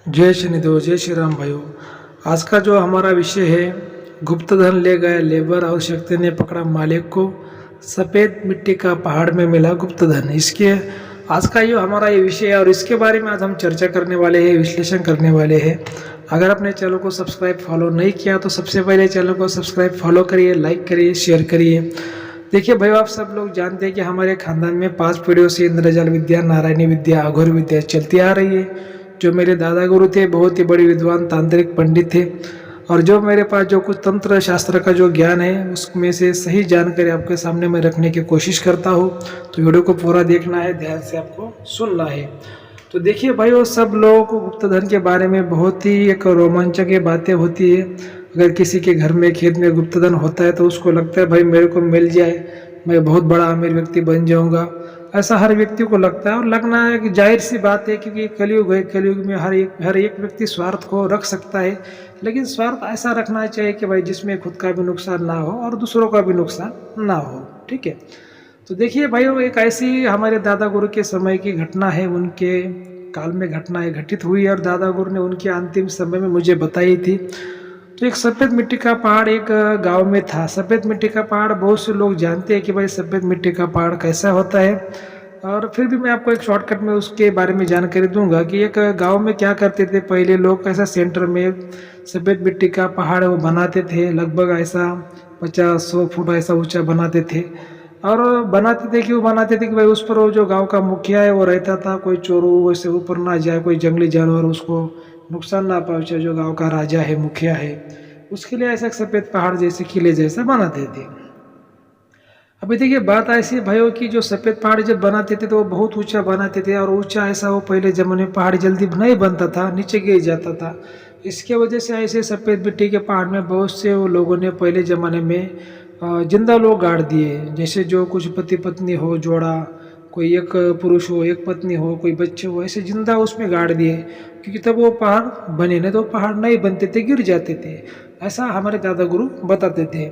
जय शनिदेव, जय श्री राम भाइयों। आज का जो हमारा विषय है, गुप्त धन ले गया लेबर और शक्ति ने पकड़ा मालिक को, सफ़ेद मिट्टी का पहाड़ में मिला गुप्त धन। इसके आज का ये हमारा ये विषय है और इसके बारे में आज हम चर्चा करने वाले हैं, विश्लेषण करने वाले हैं। अगर आपने चैनल को सब्सक्राइब फॉलो नहीं किया तो सबसे पहले चैनल को सब्सक्राइब फॉलो करिए, लाइक करिए, शेयर करिए। देखिए भाई, आप सब लोग जानते हैं कि हमारे खानदान में 5 पीढ़ियों से इंद्रजाल विद्या, नारायणी विद्या, अघोर विद्या चलती आ रही है। जो मेरे दादा गुरु थे, बहुत ही बड़े विद्वान तांत्रिक पंडित थे, और जो मेरे पास जो कुछ तंत्र शास्त्र का जो ज्ञान है उसमें से सही जानकारी आपके सामने मैं रखने की कोशिश करता हूँ। तो वीडियो को पूरा देखना है, ध्यान से आपको सुनना है। तो देखिए भाइयों, सब लोगों को गुप्त धन के बारे में बहुत ही एक रोमांचक बातें होती है। अगर किसी के घर में खेत में गुप्त धन होता है तो उसको लगता है भाई मेरे को मिल जाए, मैं बहुत बड़ा अमीर व्यक्ति बन जाऊंगा। ऐसा हर व्यक्ति को लगता है और लगना है कि जाहिर सी बात है, क्योंकि कलयुग है। कलयुग में हर एक व्यक्ति स्वार्थ को रख सकता है, लेकिन स्वार्थ ऐसा रखना चाहिए कि भाई जिसमें खुद का भी नुकसान ना हो और दूसरों का भी नुकसान ना हो। ठीक है। तो देखिए भाई, वो एक ऐसी हमारे दादा गुरु के समय की घटना है, उनके काल में घटना है, घटित हुई और दादा गुरु ने उनके अंतिम समय में मुझे बताई थी। तो एक सफ़ेद मिट्टी का पहाड़ एक गांव में था। सफ़ेद मिट्टी का पहाड़ बहुत से लोग जानते हैं कि भाई सफ़ेद मिट्टी का पहाड़ कैसा होता है, और फिर भी मैं आपको एक शॉर्टकट में उसके बारे में जानकारी दूंगा कि एक गांव में क्या करते थे पहले लोग। ऐसा सेंटर में सफ़ेद मिट्टी का पहाड़ वो बनाते थे, लगभग ऐसा 50-100 फुट ऐसा ऊंचा बनाते थे। और बनाते थे, क्यों बनाते थे कि भाई उस पर वो जो गांव का मुखिया है वो रहता था, कोई चोरू वैसे ऊपर ना जाए, कोई जंगली जानवर उसको नुकसान ना पहुंचे। जो गांव का राजा है, मुखिया है, उसके लिए ऐसा सफ़ेद पहाड़ जैसे किले जैसा बनाते थे। अभी देखिए, बात ऐसी है भाइयों की, जो सफ़ेद पहाड़ जब बनाते थे तो वो बहुत ऊंचा बनाते थे, और ऊंचा ऐसा वो पहले ज़माने में पहाड़ जल्दी नहीं बनता था, नीचे गिर जाता था। इसके वजह से ऐसे सफ़ेद मिट्टी के पहाड़ में बहुत से वो लोगों ने पहले ज़माने में जिंदा लोग गाड़ दिए। जैसे जो कुछ पति पत्नी हो जोड़ा, कोई एक पुरुष हो, एक पत्नी हो, कोई बच्चे हो, ऐसे जिंदा उसमें गाड़ दिए, क्योंकि तब वो पहाड़ बने, नहीं तो पहाड़ नहीं बनते थे, गिर जाते थे। ऐसा हमारे दादा गुरु बताते थे।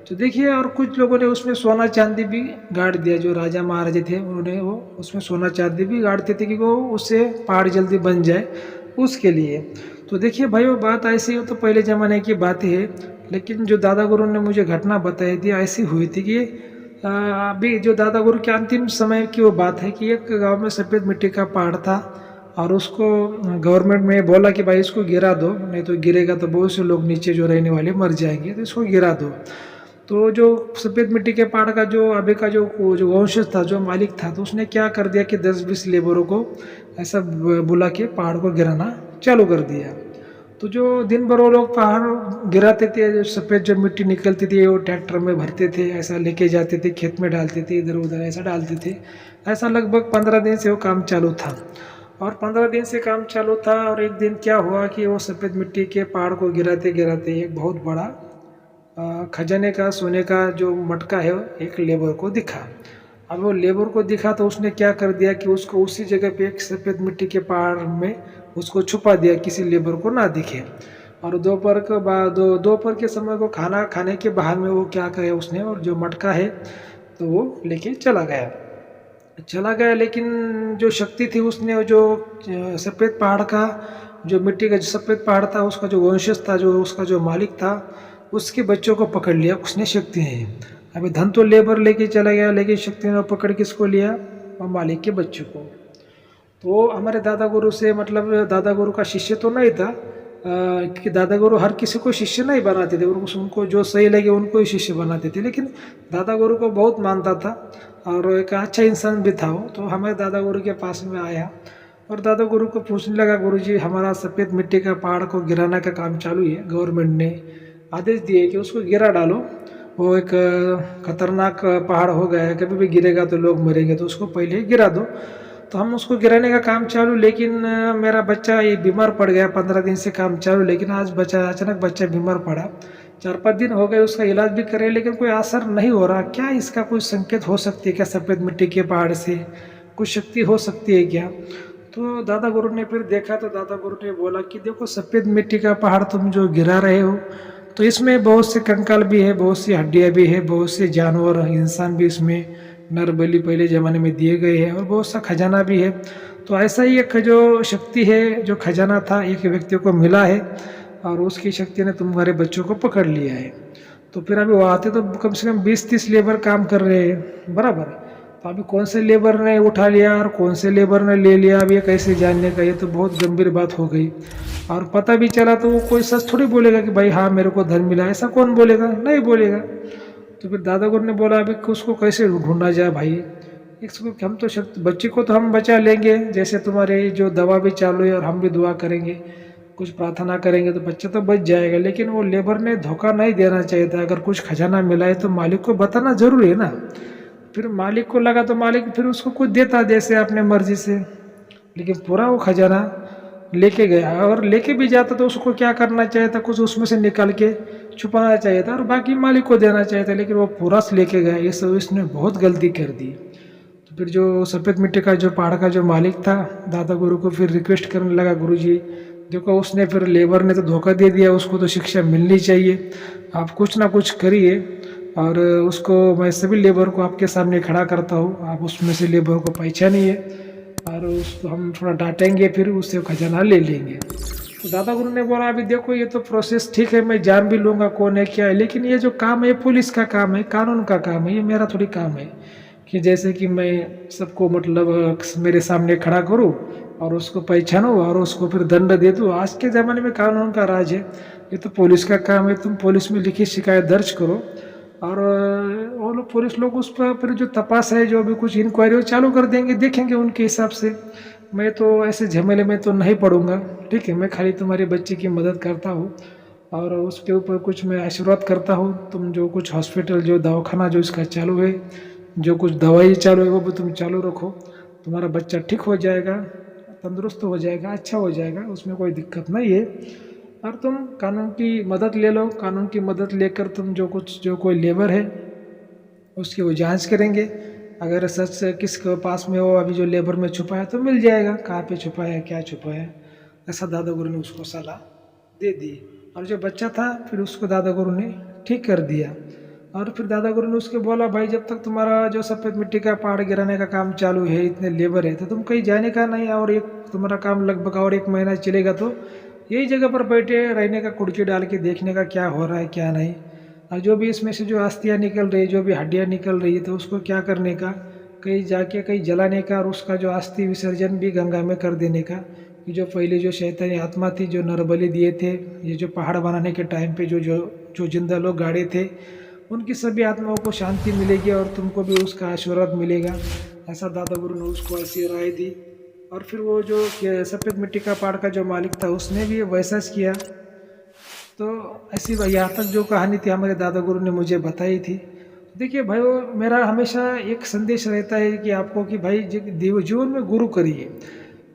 तो देखिए, और कुछ लोगों ने उसमें सोना चांदी भी गाड़ दिया। जो राजा महाराजे थे उन्होंने वो उसमें सोना चांदी भी गाड़ते थे कि वो उससे पहाड़ जल्दी बन जाए, उसके लिए। तो देखिए भाई, वो बात ऐसी हो तो पहले ज़माने की बात है, लेकिन जो दादा गुरु ने मुझे घटना बताई थी ऐसी हुई थी कि अभी जो दादा गुरु के अंतिम समय की वो बात है कि एक गांव में सफ़ेद मिट्टी का पहाड़ था, और उसको गवर्नमेंट में बोला कि भाई इसको गिरा दो, नहीं तो गिरेगा तो बहुत से लोग नीचे जो रहने वाले मर जाएंगे, तो इसको गिरा दो। तो जो सफ़ेद मिट्टी के पहाड़ का जो अभी का जो वंशज था, जो मालिक था, तो उसने क्या कर दिया कि 10-20 लेबरों को ऐसा बुला के पहाड़ को गिराना चालू कर दिया। तो जो दिन भर वो लोग पहाड़ गिराते थे, जो सफ़ेद जो मिट्टी निकलती थी वो ट्रैक्टर में भरते थे, ऐसा लेके जाते थे, खेत में डालते थे, इधर उधर ऐसा डालते थे। ऐसा लगभग 15 दिन से वो काम चालू था, और 15 दिन से काम चालू था। और एक दिन क्या हुआ कि वो सफ़ेद मिट्टी के पहाड़ को गिराते गिराते एक बहुत बड़ा खजाने का, सोने का जो मटका है एक लेबर को दिखा। अब वो लेबर को दिखा तो उसने क्या कर दिया कि उसको उसी जगह पे एक सफ़ेद मिट्टी के पहाड़ में उसको छुपा दिया, किसी लेबर को ना दिखे। और दोपहर के बाद दोपहर के समय को खाना खाने के बहाने में वो क्या करे उसने, और जो मटका है तो वो लेके चला गया। लेकिन जो शक्ति थी, उसने जो सफ़ेद पहाड़ का, जो मिट्टी का जो सफ़ेद पहाड़ था, उसका जो वंशज था, जो उसका जो मालिक था, उसके बच्चों को पकड़ लिया उसने, शक्ति ने। अभी धन तो लेबर लेके चला गया, लेकिन शक्ति ने पकड़ किसको लिया, और मालिक के बच्चों को। तो हमारे दादा गुरु से, मतलब दादा गुरु का शिष्य तो नहीं था, क्योंकि दादा गुरु हर किसी को शिष्य नहीं बनाते थे, उनको जो सही लगे उनको ही शिष्य बनाते थे, लेकिन दादा गुरु को बहुत मानता था और एक अच्छा इंसान भी था वो। तो हमारे दादा गुरु के पास में आया और दादा गुरु को पूछने लगा, गुरु जी हमारा सफ़ेद मिट्टी का पहाड़ को गिराने का काम चालू है, गवर्नमेंट ने आदेश दिए कि उसको गिरा डालो, वो एक खतरनाक पहाड़ हो गया है, कभी भी गिरेगा तो लोग मरेंगे, तो उसको पहले गिरा दो। तो हम उसको गिराने का काम चालू, लेकिन मेरा बच्चा ये बीमार पड़ गया। 15 दिन से काम चालू, लेकिन आज अचानक बच्चा बीमार पड़ा। 4-5 दिन हो गए, उसका इलाज भी करे, लेकिन कोई असर नहीं हो रहा। क्या इसका कोई संकेत हो सकती है क्या, सफ़ेद मिट्टी के पहाड़ से कुछ शक्ति हो सकती है क्या? तो दादा गुरु ने फिर देखा, तो दादा गुरु ने बोला कि देखो, सफ़ेद मिट्टी का पहाड़ तुम जो गिरा रहे हो, तो इसमें बहुत से कंकाल भी है, बहुत सी हड्डियाँ भी है, बहुत से जानवर इंसान भी इसमें नर बलि पहले ज़माने में दिए गए हैं, और बहुत सा खजाना भी है। तो ऐसा ही एक जो शक्ति है, जो खजाना था, एक व्यक्ति को मिला है और उसकी शक्ति ने तुम्हारे बच्चों को पकड़ लिया है। तो फिर अभी वो आते तो कम से कम 20-30 लेबर काम कर रहे हैं, बराबर। तो अभी कौन से लेबर ने उठा लिया और कौन से लेबर ने ले लिया, अब ये कैसे जानने का, ये तो बहुत गंभीर बात हो गई। और पता भी चला तो वो कोई सच थोड़ी बोलेगा कि भाई हाँ मेरे को धन मिला, ऐसा कौन बोलेगा, नहीं बोलेगा। तो फिर दादा गुरु ने बोला अभी उसको कैसे ढूंढा जाए भाई, इसको हम तो बच्चे को तो हम बचा लेंगे, जैसे तुम्हारे जो दवा भी चालू है और हम भी दुआ करेंगे, कुछ प्रार्थना करेंगे तो बच्चा तो बच जाएगा। लेकिन वो लेबर ने धोखा नहीं देना चाहिए था, अगर कुछ खजाना मिला है तो मालिक को बताना जरूरी है ना। फिर मालिक को लगा तो मालिक फिर उसको कुछ देता जैसे अपने मर्जी से, लेकिन पूरा वो खजाना लेके गया। और लेके भी जाता तो उसको क्या करना चाहिए था, कुछ उसमें से निकाल के छुपाना चाहिए था और बाकी मालिक को देना चाहिए था, लेकिन वो पूरा लेके गया। ये सब इसने बहुत गलती कर दी। तो फिर जो सफ़ेद मिट्टी का जो पहाड़ का जो मालिक था, दादा गुरु को फिर रिक्वेस्ट करने लगा, गुरु जी देखो उसने फिर लेबर ने तो धोखा दे दिया, उसको तो शिक्षा मिलनी चाहिए, आप कुछ ना कुछ करिए और उसको मैं सभी लेबर को आपके सामने खड़ा करता हूँ, आप उसमें से लेबर को पहचानिए और उसको हम थोड़ा डांटेंगे, फिर उससे खजाना ले लेंगे। तो दादा गुरु ने बोला अभी देखो ये तो प्रोसेस ठीक है, मैं जान भी लूँगा कौन है क्या है, लेकिन ये जो काम है पुलिस का काम है, कानून का काम है, ये मेरा थोड़ी काम है कि जैसे कि मैं सबको मतलब मेरे सामने खड़ा करूं और उसको पहचानूं और उसको फिर दंड दे दूं। आज के ज़माने में कानून का राज है, ये तो पुलिस का काम है, तुम पुलिस में लिखी शिकायत दर्ज करो और वो लोग पुलिस लोग उस पर फिर जो तपास है, जो भी कुछ इंक्वायरी चालू कर देंगे, देखेंगे उनके हिसाब से। मैं तो ऐसे झमेले में तो नहीं पड़ूंगा, ठीक है, मैं खाली तुम्हारे बच्चे की मदद करता हूँ और उसके ऊपर कुछ मैं आशीर्वाद करता हूँ। तुम जो कुछ हॉस्पिटल जो दवाखाना जो इसका चालू है, जो कुछ दवाई चालू है वो भी तुम चालू रखो, तुम्हारा बच्चा ठीक हो जाएगा, तंदुरुस्त हो जाएगा, अच्छा हो जाएगा, उसमें कोई दिक्कत नहीं है। और तुम कानून की मदद ले लो, कानून की मदद लेकर तुम जो कोई लेबर है उसकी वो जांच करेंगे, अगर सच किसके पास में हो अभी जो लेबर में छुपा है तो मिल जाएगा, कहाँ पे छुपा है क्या छुपा है। ऐसा दादा गुरु ने उसको सलाह दे दी और जो बच्चा था फिर उसको दादा गुरु ने ठीक कर दिया। और फिर दादा गुरु ने उसके बोला भाई जब तक तुम्हारा जो सफ़ेद मिट्टी का पहाड़ गिराने का काम चालू है, इतने लेबर है, तो तुम कहीं जाने का नहीं, और एक तुम्हारा काम लगभग और 1 महीना चलेगा, तो यही जगह पर बैठे रहने का, कुर्सी डाल के देखने का क्या हो रहा है क्या नहीं। और जो भी इसमें से जो अस्थियाँ निकल रही, जो भी हड्डियाँ निकल रही है, तो उसको क्या करने का, कहीं जाके कहीं जलाने का और उसका जो अस्थि विसर्जन भी गंगा में कर देने का। कि जो पहले जो शैतानी आत्मा थी, जो नरबली दिए थे, ये जो पहाड़ बनाने के टाइम पे जो जिंदा लोग गाड़े थे, उनकी सभी आत्माओं को शांति मिलेगी और तुमको भी उसका आशीर्वाद मिलेगा। ऐसा दादा गुरु ने उसको ऐसी राय दी। और फिर वो जो सफ़ेद मिट्टी का पहाड़ का जो मालिक था उसने भी वैसा किया। तो ऐसी यहाँ तक जो कहानी थी हमारे दादा गुरु ने मुझे बताई थी। देखिए भाई, मेरा हमेशा एक संदेश रहता है कि आपको कि भाई जीवन में गुरु करिए।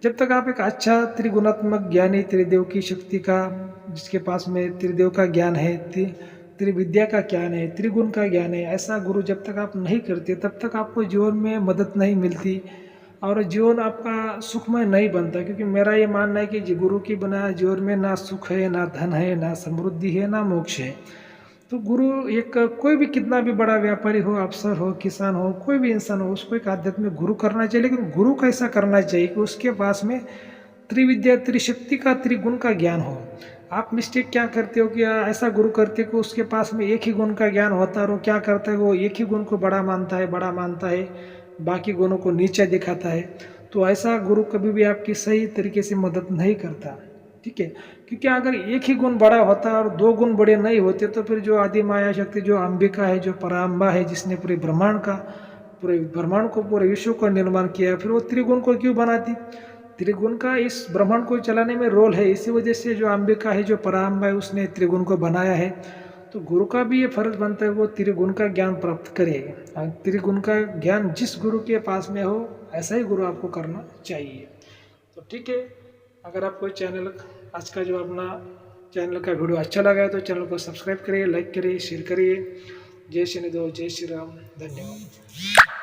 जब तक आप एक अच्छा त्रिगुणात्मक ज्ञानी, त्रिदेव की शक्ति का, जिसके पास में त्रिदेव का ज्ञान है, त्रिविद्या का ज्ञान है, त्रिगुण का ज्ञान है, ऐसा गुरु जब तक आप नहीं करते तब तक आपको जीवन में मदद नहीं मिलती और जीवन आपका सुखमय नहीं बनता। क्योंकि मेरा ये मानना है कि गुरु की बिना जीवन में ना सुख है, ना धन है, ना समृद्धि है, ना मोक्ष है। तो गुरु एक कोई भी कितना भी बड़ा व्यापारी हो, अफसर हो, किसान हो, कोई भी इंसान हो, उसको एक आध्यात्मिक गुरु करना चाहिए। लेकिन गुरु कैसा करना चाहिए कि उसके पास में त्रिविद्या, त्रिशक्ति का, त्रिगुण का ज्ञान हो। आप मिस्टेक क्या करते हो कि ऐसा गुरु करते कि उसके पास में एक ही गुण का ज्ञान होता है और वो क्या करता है, वो एक ही गुण को बड़ा मानता है, बाकी गुणों को नीचे दिखाता है। तो ऐसा गुरु कभी भी आपकी सही तरीके से मदद नहीं करता, ठीक है। क्योंकि अगर एक ही गुण बड़ा होता और 2 गुण बड़े नहीं होते तो फिर जो आदि माया शक्ति, जो अंबिका है, जो पराम्बा है, जिसने पूरे ब्रह्मांड को, पूरे विश्व का निर्माण किया, फिर वो त्रिगुण को क्यों बनाती। त्रिगुण का इस ब्रह्मांड को चलाने में रोल है, इसी वजह से जो अंबिका है, जो पराम्बा है, उसने त्रिगुण को बनाया है। तो गुरु का भी ये फर्ज बनता है वो त्रिगुण का ज्ञान प्राप्त करे। त्रिगुण का ज्ञान जिस गुरु के पास में हो ऐसा ही गुरु आपको करना चाहिए। तो ठीक है, अगर आपको चैनल, आज का जो अपना चैनल का वीडियो अच्छा लगा है तो चैनल को सब्सक्राइब करिए, लाइक करिए, शेयर करिए। जय श्री देव, जय श्री राम, धन्यवाद।